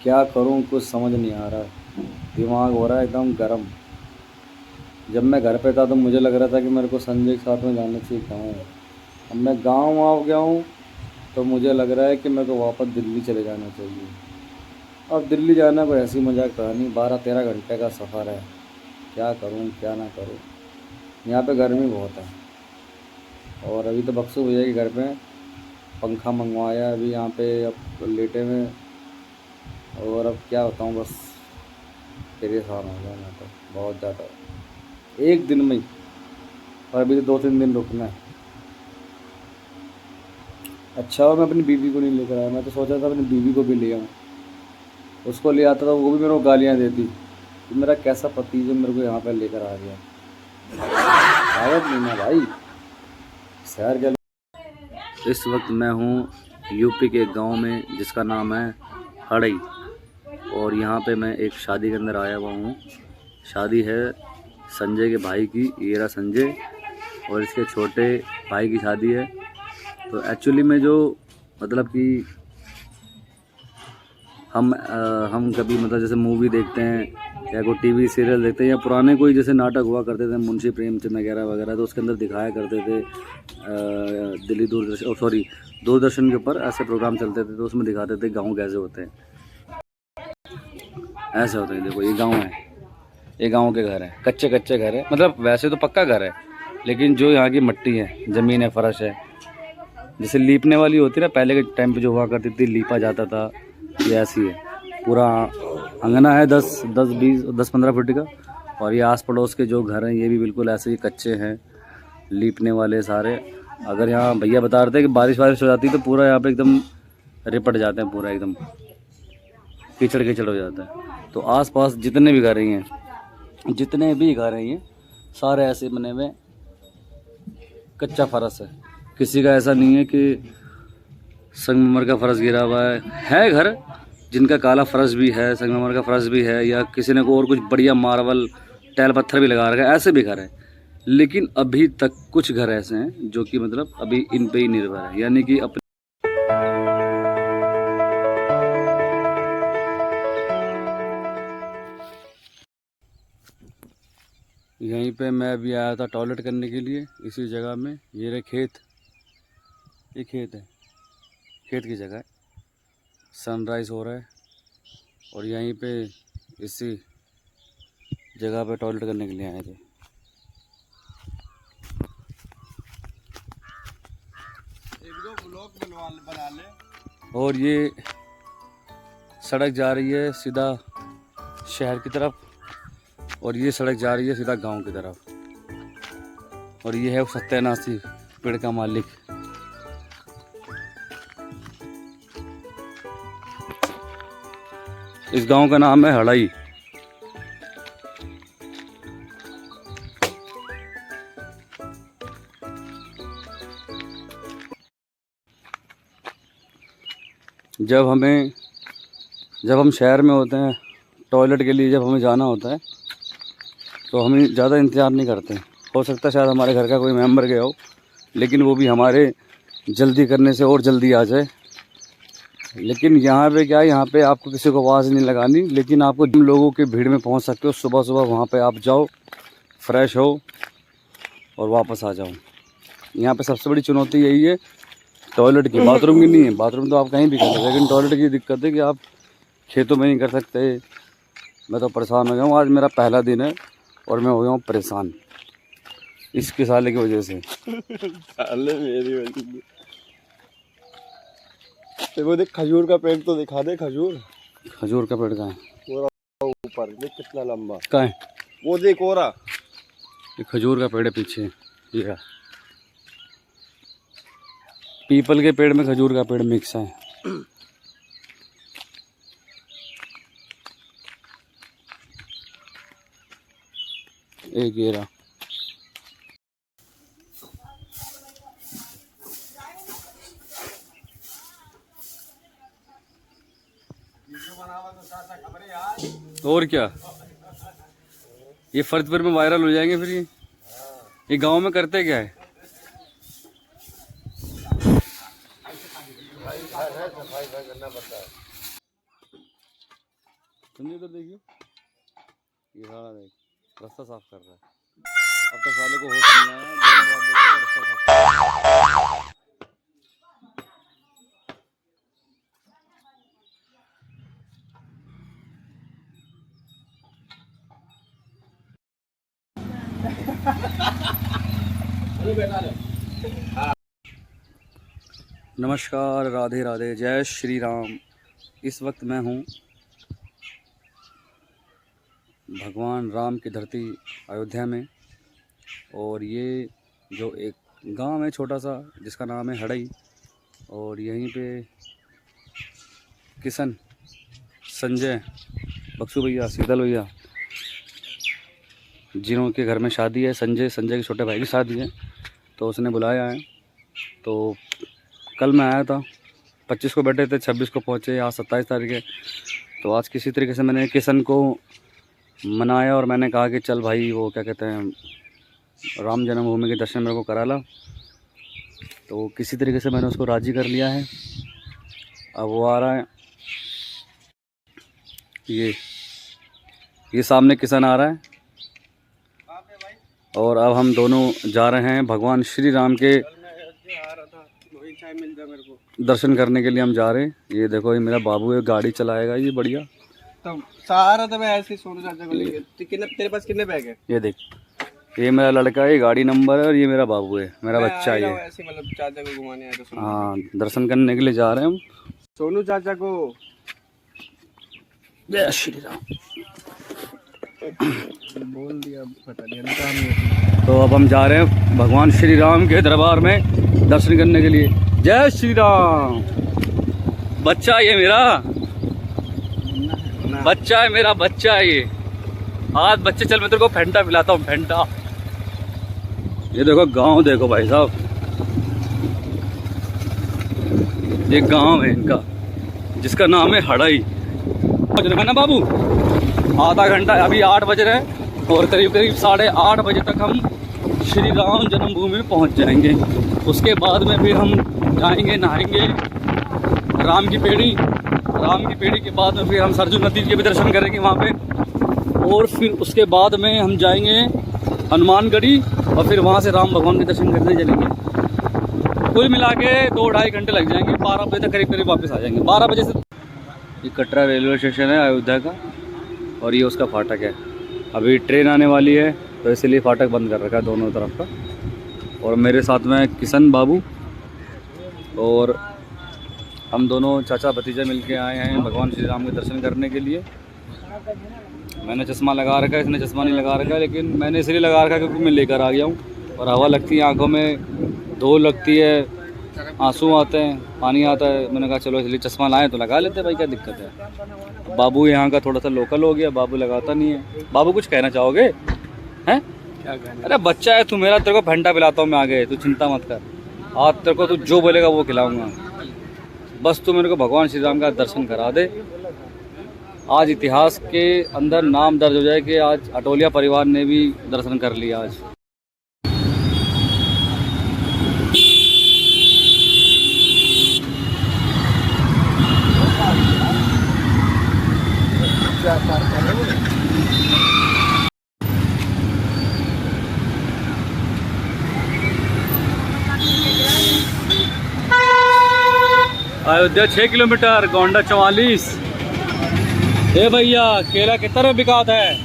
क्या करूं कुछ समझ नहीं आ रहा। दिमाग हो रहा है एकदम गर्म। जब मैं घर पे था तो मुझे लग रहा था कि मेरे को संजय के साथ में जाना चाहिए गाँव। अब मैं गाँव आ गया हूँ तो मुझे लग रहा है कि मेरे को वापस दिल्ली चले जाना चाहिए। अब दिल्ली जाना कोई ऐसी मजाक रहा नहीं, 12-13 घंटे का सफ़र है। क्या करूं क्या ना करूं। यहाँ पे गर्मी बहुत है और अभी तो बक्सू भैया के घर पे पंखा मंगवाया अभी यहाँ पे, अब लेटे में। और अब क्या बताऊँ, बस परेशान हो गया मैं तो बहुत ज़्यादा, एक दिन में ही। और अभी तो 2-3 दिन रुकना है। अच्छा हो मैं अपनी बीवी को नहीं लेकर आया, मैं तो सोचा था अपनी बीवी को भी ले आऊँ। उसको ले आता था वो भी मेरे को गालियाँ देती कि मेरा कैसा पति जो मेरे को यहाँ पर लेकर आ गया। आयत नहीं ना भाई, शहर के। इस वक्त मैं हूँ यूपी के गांव में जिसका नाम है हड़ई, और यहाँ पे मैं एक शादी के अंदर आया हुआ हूँ। शादी है संजय के भाई की, ये रहा संजय, और इसके छोटे भाई की शादी है। तो एक्चुअली में जो मतलब कि हम कभी मतलब जैसे मूवी देखते हैं या कोई टीवी सीरियल देखते हैं या पुराने कोई जैसे नाटक हुआ करते थे, मुंशी प्रेमचंद वगैरह वगैरह, तो उसके अंदर दिखाया करते थे दिल्ली दूरदर्शन, सॉरी दूरदर्शन के ऊपर ऐसे प्रोग्राम चलते थे, तो उसमें दिखाते थे गांव कैसे होते हैं। ऐसे होते हैं, देखो ये गांव है, ये गांव के घर है, कच्चे कच्चे घर है, मतलब वैसे तो पक्का घर है लेकिन जो यहाँ की मिट्टी है, ज़मीन है, फर्श है, जैसे लीपने वाली होती है ना, पहले के टाइम पे जो हुआ करती थी, लीपा जाता था, ये ऐसी है। पूरा अंगना है 10-15 फुट का, और ये आस पड़ोस के जो घर हैं ये भी बिल्कुल ऐसे ही कच्चे हैं, लीपने वाले सारे। अगर यहाँ भैया बता रहे थे कि बारिश वारिश हो जाती है तो पूरा यहाँ पे एकदम रिपट जाते हैं, पूरा एकदम कीचड़ कीचड़ हो जाता है। तो आसपास जितने भी घर हैं, जितने भी घर हैं ये सारे ऐसे बने हुए, कच्चा फर्श है। किसी का ऐसा नहीं है कि संगमरमर का फर्श गिरा हुआ है घर जिनका काला फर्श भी है, संगमरमर का फर्श भी है, या किसी ने को और कुछ बढ़िया मार्बल टाइल पत्थर भी लगा रखा है, ऐसे भी घर है। लेकिन अभी तक कुछ घर ऐसे हैं जो कि मतलब अभी इन पे ही निर्भर है, यानी कि अपने यहीं पे मैं अभी आया था टॉयलेट करने के लिए, इसी जगह में। ये रहे खेत, ये खेत है, खेत की जगह है, सनराइज़ हो रहा है, और यहीं पे इसी जगह पे टॉयलेट करने के लिए आए थे। बना ले। और ये सड़क जा रही है सीधा शहर की तरफ, और ये सड़क जा रही है सीधा गांव की तरफ। और ये है सत्यानाशी पेड़ का मालिक। इस गांव का नाम है हड़ई। जब हम शहर में होते हैं टॉयलेट के लिए, जब हमें जाना होता है तो हमें ज़्यादा इंतज़ार नहीं करते। हो सकता है शायद हमारे घर का कोई मेंबर गया हो, लेकिन वो भी हमारे जल्दी करने से और जल्दी आ जाए। लेकिन यहाँ पे क्या है, यहाँ पे आपको किसी को आवाज़ नहीं लगानी, लेकिन आपको जिन लोगों की भीड़ में पहुँच सकते हो, सुबह सुबह वहाँ पे आप जाओ, फ्रेश हो और वापस आ जाओ। यहाँ पे सबसे बड़ी चुनौती यही है टॉयलेट की। बाथरूम की नहीं है, बाथरूम तो आप कहीं भी कर सकते, लेकिन टॉयलेट की दिक्कत है कि आप खेतों में नहीं कर सकते। मैं तो परेशान हो गया हूँ, आज मेरा पहला दिन है और मैं हो गया हूँ परेशान इसके साले की वजह से। साले मेरी वजह से। वो देख खजूर का पेड़ तो दिखा दे। खजूर का पेड़ कहाँ है? वो ऊपर देख कितना लंबा। कहाँ है? वो देख हो रहा, ये खजूर का पेड़ है पीछे, ये रहा। पीपल के पेड़ में खजूर का पेड़ मिक्स है। एक ये रहा। और क्या, ये फर्ज पर में वायरल हो जाएंगे फिर। ये गांव में करते क्या है? सफाई करना पड़ता है। संजय इधर देखिए, ये सारा देख रास्ता साफ कर रहा है। अब तक साले को होश नहीं आया, दोनों बार देखो रास्ता साफ कर रहा है। नमस्कार, राधे राधे, जय श्री राम। इस वक्त मैं हूँ भगवान राम की धरती अयोध्या में, और ये जो एक गांव है छोटा सा जिसका नाम है हड़ई, और यहीं पे किशन, संजय, बक्सू भैया, शीतल भैया, जिन्हों के घर में शादी है, संजय के छोटे भाई की शादी है, तो उसने बुलाया है। तो कल मैं आया था, 25 को बैठे थे, 26 को पहुँचे, आज 27 तारीख है। तो आज किसी तरीके से मैंने किशन को मनाया और मैंने कहा कि चल भाई, वो क्या कहते हैं, राम जन्मभूमि के दर्शन मेरे को करा ला। तो किसी तरीके से मैंने उसको राज़ी कर लिया है। अब वो आ रहा है, ये सामने किशन आ रहा है, और अब हम दोनों जा रहे हैं भगवान श्री राम के दर्शन करने के लिए। हम जा रहे हैं। ये देखो, ये मेरा बाबू है, गाड़ी चलाएगा ये बढ़िया। तो सहारा था मैं ऐसे सोनू चाचा को लेके। तेरे पास कितने बैग है? ये देख, ये मेरा लड़का है, गाड़ी नंबर है, और ये मेरा बाबू है, मेरा बच्चा है ये। ऐसे मतलब चाचा को घुमाने आए तो। हाँ, दर्शन करने के लिए जा रहे हैं हम सोनू चाचा को। जय श्री राम बोल दिया, पता नहीं। तो अब हम जा रहे हैं भगवान श्री राम के दरबार में दर्शन करने के लिए। जय श्री राम। बच्चा ये मेरा बच्चा है, मेरा बच्चा है ये। आज बच्चे, चल मैं तेरे को फेंटा पिलाता हूँ, फेंटा। ये देखो गांव, देखो भाई साहब, ये गांव है इनका जिसका नाम है हड़ई। है ना बाबू, आधा घंटा, अभी 8 बज रहे हैं, और करीब 8:30 बजे तक हम श्री राम जन्मभूमि में पहुंच जाएंगे। उसके बाद में फिर हम जाएंगे, नहाएंगे राम की पेड़ी के बाद में फिर हम सरजू नदी के भी दर्शन करेंगे वहाँ पे, और फिर उसके बाद में हम जाएंगे हनुमानगढ़ी, और फिर वहाँ से राम भगवान के दर्शन करने चलेंगे। कुल मिला के 2-2.5 घंटे लग जाएंगे। 12 बजे तक करीब वापस आ जाएंगे। 12 बजे से। ये कटरा रेलवे स्टेशन है अयोध्या का, और ये उसका फाटक है। अभी ट्रेन आने वाली है, तो इसलिए फाटक बंद कर रखा है दोनों तरफ का। और मेरे साथ में किशन बाबू, और हम दोनों चाचा भतीजा मिलके आए हैं भगवान श्री राम के दर्शन करने के लिए। मैंने चश्मा लगा रखा है, इसने चश्मा नहीं लगा रखा है, लेकिन मैंने इसलिए लगा रखा है क्योंकि मैं लेकर आ गया हूँ, और हवा लगती है आँखों में, धूल लगती है, आंसू आते हैं, पानी आता है। मैंने कहा चलो इसलिए चश्मा लाएँ तो लगा लेते हैं भाई, क्या दिक्कत है। बाबू यहाँ का थोड़ा सा लोकल हो गया, बाबू लगाता नहीं है। बाबू कुछ कहना चाहोगे? हैं? क्या कहना? अरे बच्चा है तू मेरा, तेरे को फेंटा पिलाता हूँ मैं आगे, तू चिंता मत कर। आज तेरे को तू जो बोलेगा वो खिलाऊंगा, बस तू मेरे को भगवान श्री राम का दर्शन करा दे। आज इतिहास के अंदर नाम दर्ज हो जाए कि आज अटोलिया परिवार ने भी दर्शन कर लिया आज। अयोध्या 6 किलोमीटर, गोंडा 44। ए भैया, केला कितना रुपये बिकात है?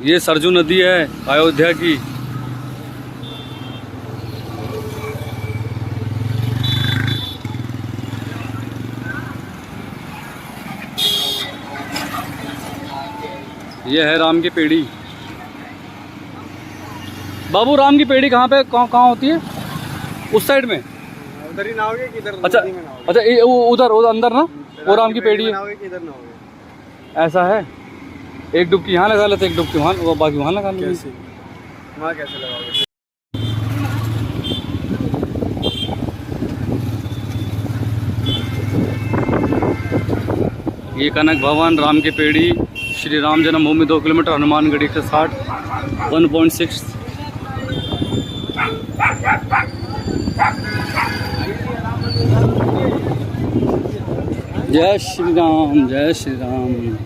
ये सरजू नदी है अयोध्या की। ये है राम की पेड़ी। बाबू, राम की पेड़ी कहाँ पे, कहाँ होती है? उस साइड में उधर ही नहाओगे कि इधर? अच्छा अच्छा, उधर अंदर ना, वो राम की पेड़ी है। इधर नहाओगे? ऐसा है, एक डुबकी यहाँ लगा लेते, एक डुबकी वहाँ, बाकी वहाँ लगा लेंगे। वहाँ कैसे लगाओगे? ये कनक भवन, राम की पेड़ी, श्री राम जन्मभूमि 2 किलोमीटर, हनुमानगढ़ी 160 1.6। जय श्री राम, जय श्री राम।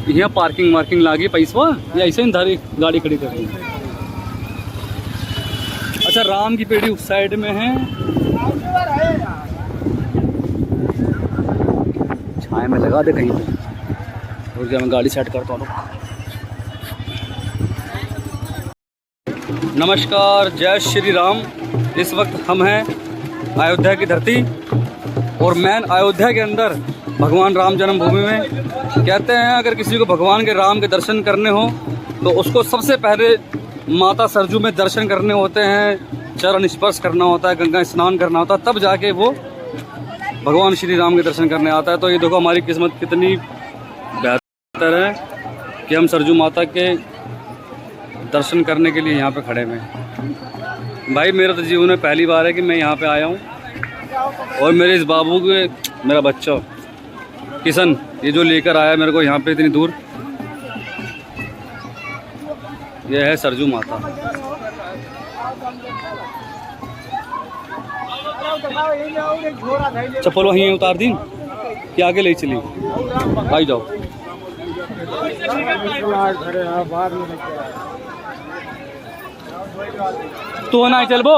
यहाँ पार्किंग वार्किंग लागी पैसा या ऐसे ही धारी गाड़ी खड़ी कर रही है। अच्छा, राम की पेड़ी उस साइड में है, छाया में लगा दे कहीं पे। और क्या, मैं गाड़ी सेट करता हूँ। नमस्कार, जय श्री राम। इस वक्त हम हैं अयोध्या की धरती और मैन अयोध्या के अंदर भगवान राम जन्मभूमि में। कहते हैं अगर किसी को भगवान के राम के दर्शन करने हो तो उसको सबसे पहले माता सरजू में दर्शन करने होते हैं, चरण स्पर्श करना होता है, गंगा स्नान करना होता है, तब जाके वो भगवान श्री राम के दर्शन करने आता है। तो ये देखो हमारी किस्मत कितनी बेहतर है कि हम सरजू माता के दर्शन करने के लिए यहाँ पे खड़े हुए हैं। भाई मेरा तो जीवन में पहली बार है कि मैं यहाँ पे आया हूँ और मेरे इस बाबू के, मेरा बच्चा किशन, ये जो लेकर आया मेरे को यहाँ पे इतनी दूर, ये है सरजू माता। चप्पल वहीं उतार दी कि आगे ले चली, भाई जाओ। तो ना चल बो।